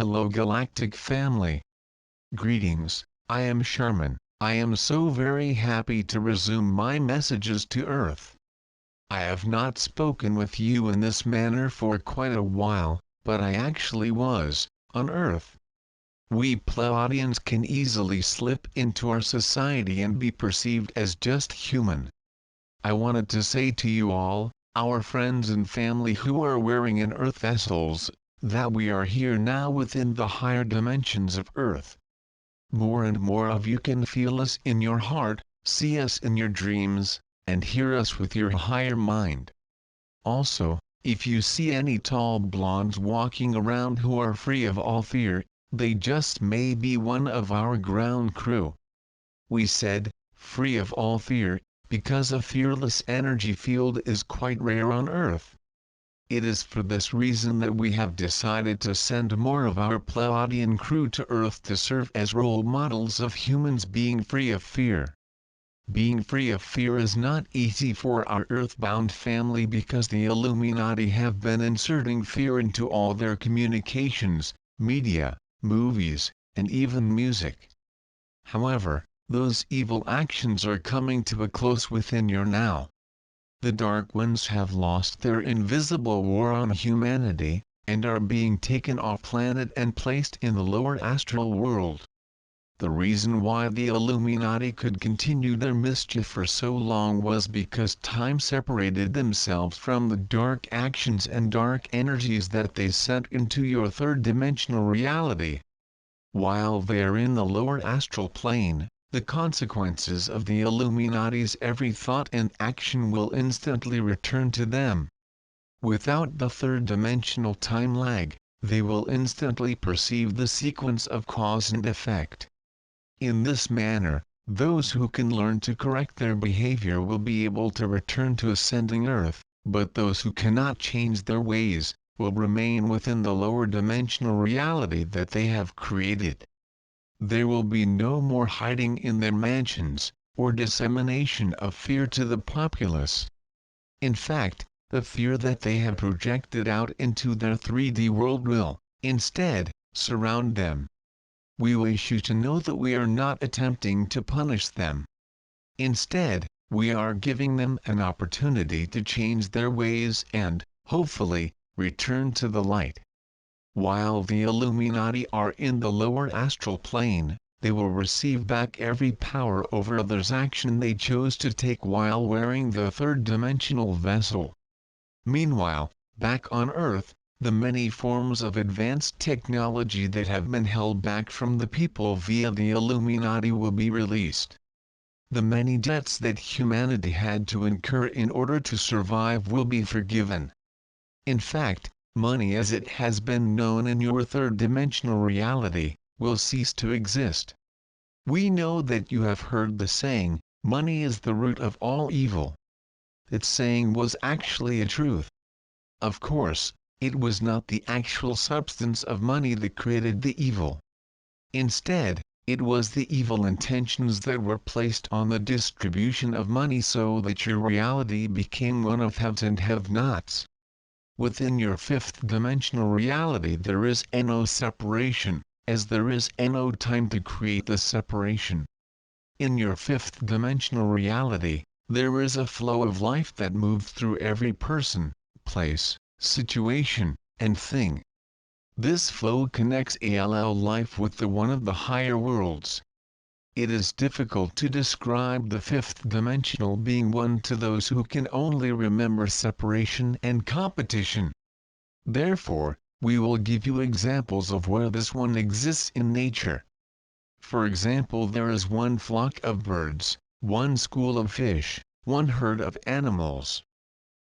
Hello Galactic family. Greetings, I am Sherman. I am so very happy to resume my messages to Earth. I have not spoken with you in this manner for quite a while, but I actually was, on Earth. We Pleiadians can easily slip into our society and be perceived as just human. I wanted to say to you all, our friends and family who are wearing in Earth vessels, that we are here now within the higher dimensions of Earth. More and more of you can feel us in your heart, see us in your dreams, and hear us with your higher mind. Also, if you see any tall blondes walking around who are free of all fear, they just may be one of our ground crew. We said, free of all fear, because a fearless energy field is quite rare on Earth. It is for this reason that we have decided to send more of our Pleiadian crew to Earth to serve as role models of humans being free of fear. Being free of fear is not easy for our Earthbound family because the Illuminati have been inserting fear into all their communications, media, movies, and even music. However, those evil actions are coming to a close within you now. The Dark Ones have lost their invisible war on humanity, and are being taken off planet and placed in the lower astral world. The reason why the Illuminati could continue their mischief for so long was because time separated themselves from the dark actions and dark energies that they sent into your third-dimensional reality. While they are in the lower astral plane, the consequences of the Illuminati's every thought and action will instantly return to them. Without the third-dimensional time lag, they will instantly perceive the sequence of cause and effect. In this manner, those who can learn to correct their behavior will be able to return to ascending Earth, but those who cannot change their ways, will remain within the lower dimensional reality that they have created. There will be no more hiding in their mansions, or dissemination of fear to the populace. In fact, the fear that they have projected out into their 3D world will, instead, surround them. We wish you to know that we are not attempting to punish them. Instead, we are giving them an opportunity to change their ways and, hopefully, return to the light. While the Illuminati are in the lower astral plane, they will receive back every power over others' action they chose to take while wearing the third-dimensional vessel. Meanwhile, back on Earth, the many forms of advanced technology that have been held back from the people via the Illuminati will be released. The many debts that humanity had to incur in order to survive will be forgiven. In fact, money as it has been known in your third-dimensional reality, will cease to exist. We know that you have heard the saying, money is the root of all evil. That saying was actually a truth. Of course, it was not the actual substance of money that created the evil. Instead, it was the evil intentions that were placed on the distribution of money so that your reality became one of haves and have-nots. Within your fifth-dimensional reality there is no separation, as there is no time to create the separation. In your fifth-dimensional reality, there is a flow of life that moves through every person, place, situation, and thing. This flow connects all life with the one of the higher worlds. It is difficult to describe the fifth-dimensional being one to those who can only remember separation and competition. Therefore, we will give you examples of where this one exists in nature. For example, there is one flock of birds, one school of fish, one herd of animals.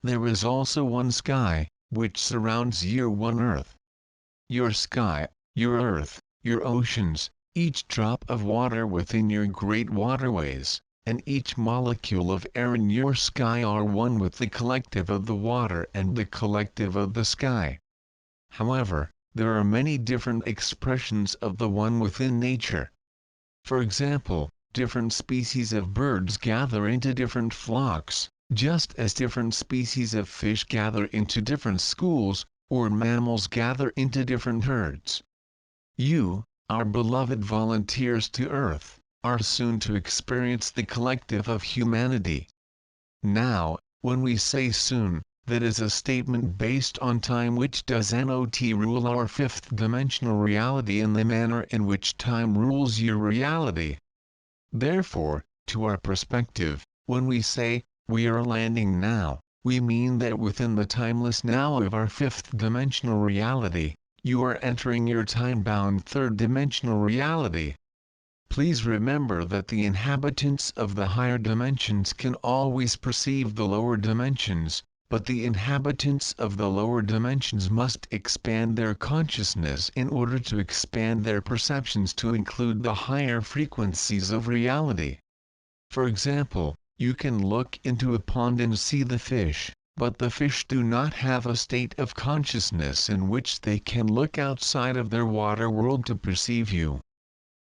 There is also one sky, which surrounds your one earth. Your sky, your earth, your oceans, each drop of water within your great waterways, and each molecule of air in your sky are one with the collective of the water and the collective of the sky. However, there are many different expressions of the one within nature. For example, different species of birds gather into different flocks, just as different species of fish gather into different schools, or mammals gather into different herds. You, our beloved volunteers to Earth, are soon to experience the collective of humanity. Now, when we say soon, that is a statement based on time which does not rule our fifth dimensional reality in the manner in which time rules your reality. Therefore, to our perspective, when we say, we are landing now, we mean that within the timeless now of our fifth dimensional reality, you are entering your time-bound third dimensional reality. Please remember that the inhabitants of the higher dimensions can always perceive the lower dimensions, but the inhabitants of the lower dimensions must expand their consciousness in order to expand their perceptions to include the higher frequencies of reality. For example, you can look into a pond and see the fish, but the fish do not have a state of consciousness in which they can look outside of their water world to perceive you.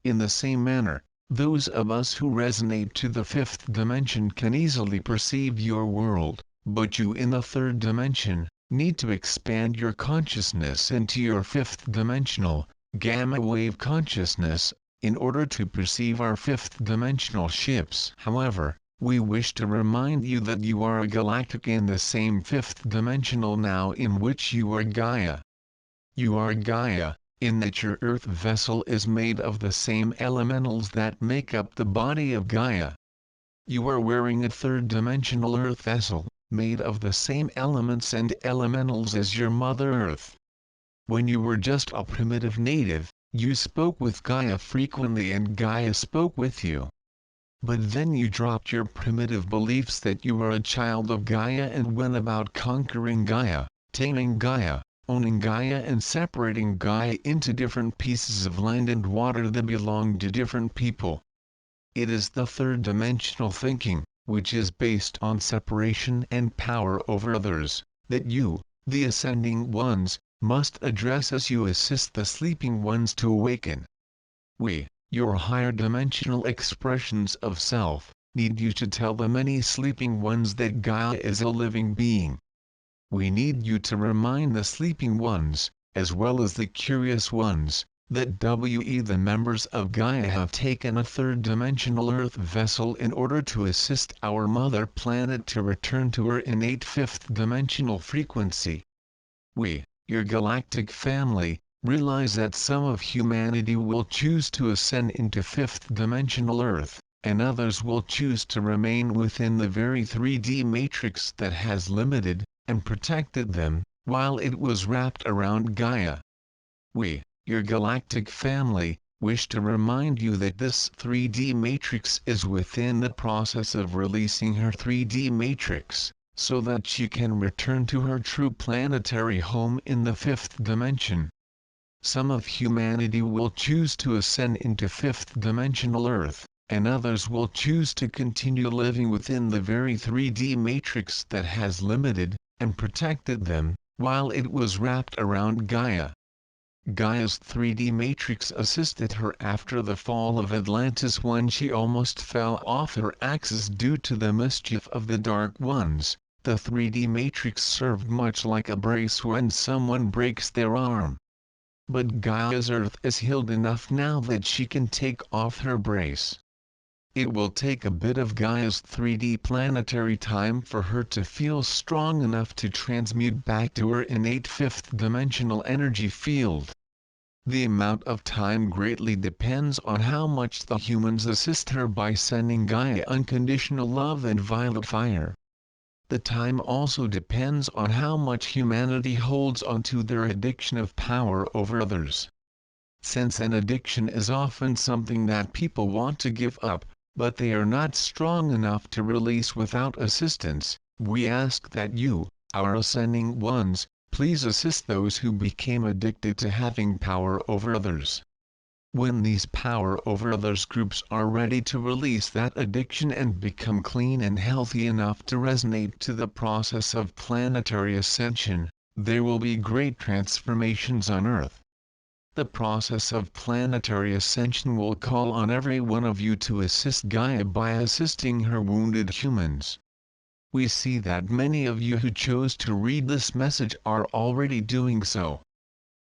In the same manner, those of us who resonate to the fifth dimension can easily perceive your world, but you in the third dimension need to expand your consciousness into your fifth dimensional, gamma wave consciousness, in order to perceive our fifth dimensional ships. However, we wish to remind you that you are a galactic in the same fifth dimensional now in which you are Gaia. You are Gaia, in that your Earth vessel is made of the same elementals that make up the body of Gaia. You are wearing a third dimensional Earth vessel, made of the same elements and elementals as your Mother Earth. When you were just a primitive native, you spoke with Gaia frequently and Gaia spoke with you. But then you dropped your primitive beliefs that you are a child of Gaia and went about conquering Gaia, taming Gaia, owning Gaia and separating Gaia into different pieces of land and water that belong to different people. It is the third dimensional thinking, which is based on separation and power over others, that you, the ascending ones, must address as you assist the sleeping ones to awaken. We, your higher dimensional expressions of self, need you to tell the many sleeping ones that Gaia is a living being. We need you to remind the sleeping ones, as well as the curious ones, that the members of Gaia have taken a third dimensional Earth vessel in order to assist our mother planet to return to her innate fifth dimensional frequency. We, your galactic family, realize that some of humanity will choose to ascend into fifth dimensional Earth, and others will choose to remain within the very 3D matrix that has limited and protected them, while it was wrapped around Gaia. We, your galactic family, wish to remind you that this 3D matrix is within the process of releasing her 3D matrix, so that she can return to her true planetary home in the fifth dimension. Some of humanity will choose to ascend into fifth dimensional Earth, and others will choose to continue living within the very 3D matrix that has limited and protected them, while it was wrapped around Gaia. Gaia's 3D matrix assisted her after the fall of Atlantis when she almost fell off her axis due to the mischief of the Dark Ones. The 3D matrix served much like a brace when someone breaks their arm. But Gaia's Earth is healed enough now that she can take off her brace. It will take a bit of Gaia's 3D planetary time for her to feel strong enough to transmute back to her innate fifth dimensional energy field. The amount of time greatly depends on how much the humans assist her by sending Gaia unconditional love and violet fire. The time also depends on how much humanity holds onto their addiction of power over others. Since an addiction is often something that people want to give up, but they are not strong enough to release without assistance, we ask that you, our ascending ones, please assist those who became addicted to having power over others. When these power over others groups are ready to release that addiction and become clean and healthy enough to resonate to the process of planetary ascension, there will be great transformations on Earth. The process of planetary ascension will call on every one of you to assist Gaia by assisting her wounded humans. We see that many of you who chose to read this message are already doing so.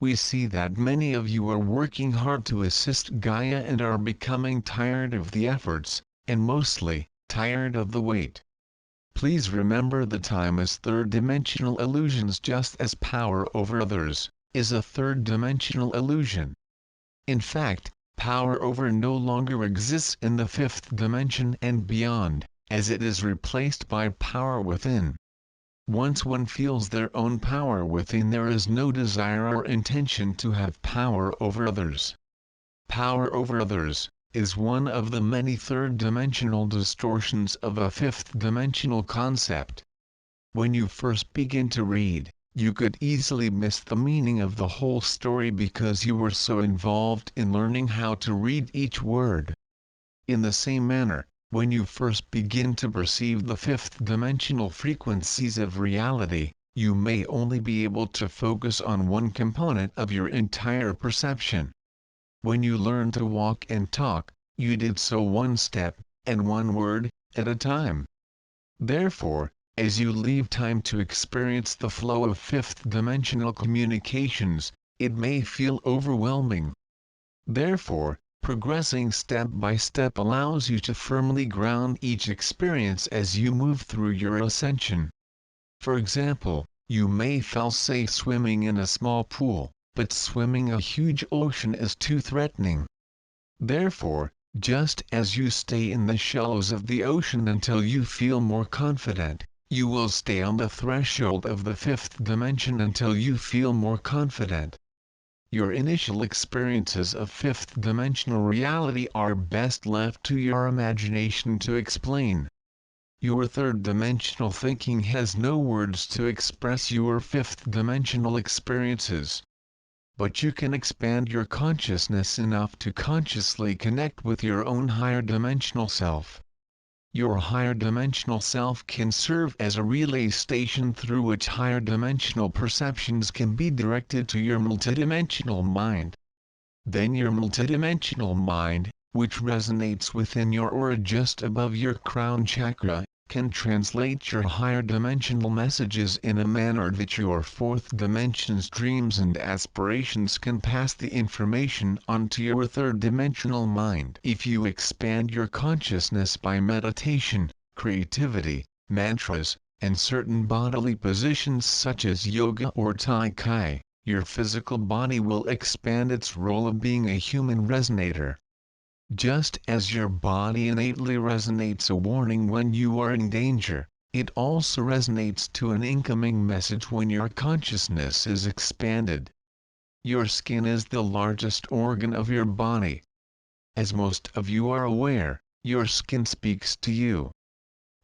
We see that many of you are working hard to assist Gaia and are becoming tired of the efforts, and mostly, tired of the wait. Please remember the time is third-dimensional illusions just as power over others is a third-dimensional illusion. In fact, power over no longer exists in the fifth dimension and beyond, as it is replaced by power within. Once one feels their own power within, there is no desire or intention to have power over others. Power over others is one of the many third-dimensional distortions of a fifth-dimensional concept. When you first begin to read, you could easily miss the meaning of the whole story because you were so involved in learning how to read each word. In the same manner, when you first begin to perceive the fifth-dimensional frequencies of reality, you may only be able to focus on one component of your entire perception. When you learn to walk and talk, you did so one step, and one word, at a time. Therefore, as you leave time to experience the flow of fifth-dimensional communications, it may feel overwhelming. Therefore, progressing step by step allows you to firmly ground each experience as you move through your ascension. For example, you may feel safe swimming in a small pool, but swimming a huge ocean is too threatening. Therefore, just as you stay in the shallows of the ocean until you feel more confident, you will stay on the threshold of the fifth dimension until you feel more confident. Your initial experiences of fifth-dimensional reality are best left to your imagination to explain. Your third-dimensional thinking has no words to express your fifth-dimensional experiences. But you can expand your consciousness enough to consciously connect with your own higher-dimensional self. Your higher-dimensional self can serve as a relay station through which higher-dimensional perceptions can be directed to your multidimensional mind. Then your multidimensional mind, which resonates within your aura just above your crown chakra, can translate your higher-dimensional messages in a manner that your fourth dimension's dreams and aspirations can pass the information onto your third-dimensional mind. If you expand your consciousness by meditation, creativity, mantras, and certain bodily positions such as yoga or tai chi, your physical body will expand its role of being a human resonator. Just as your body innately resonates a warning when you are in danger, it also resonates to an incoming message when your consciousness is expanded. Your skin is the largest organ of your body. As most of you are aware, your skin speaks to you.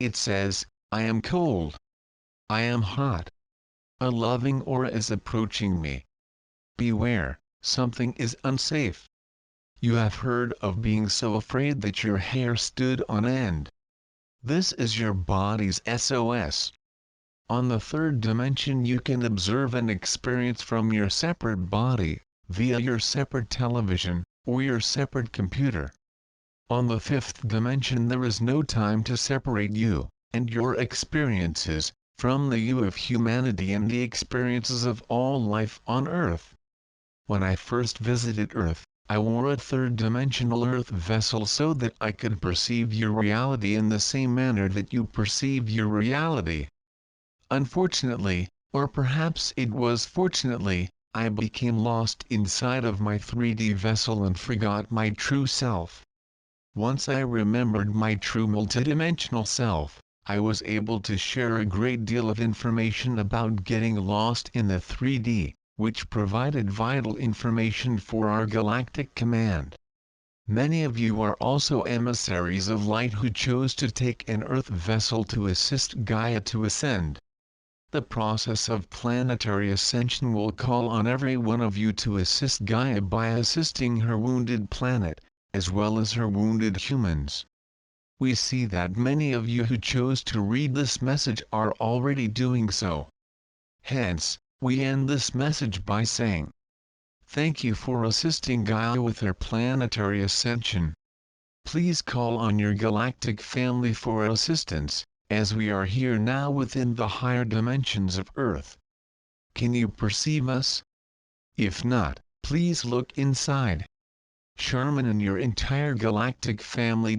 It says, "I am cold. I am hot. A loving aura is approaching me. Beware, something is unsafe." You have heard of being so afraid that your hair stood on end. This is your body's SOS. On the third dimension you can observe and experience from your separate body, via your separate television, or your separate computer. On the fifth dimension there is no time to separate you, and your experiences, from the you of humanity and the experiences of all life on Earth. When I first visited Earth, I wore a third-dimensional Earth vessel so that I could perceive your reality in the same manner that you perceive your reality. Unfortunately, or perhaps it was fortunately, I became lost inside of my 3D vessel and forgot my true self. Once I remembered my true multidimensional self, I was able to share a great deal of information about getting lost in the 3D. Which provided vital information for our galactic command. Many of you are also emissaries of light who chose to take an Earth vessel to assist Gaia to ascend. The process of planetary ascension will call on every one of you to assist Gaia by assisting her wounded planet, as well as her wounded humans. We see that many of you who chose to read this message are already doing so. Hence, we end this message by saying, thank you for assisting Gaia with her planetary ascension. Please call on your galactic family for assistance, as we are here now within the higher dimensions of Earth. Can you perceive us? If not, please look inside. Sherman and your entire galactic family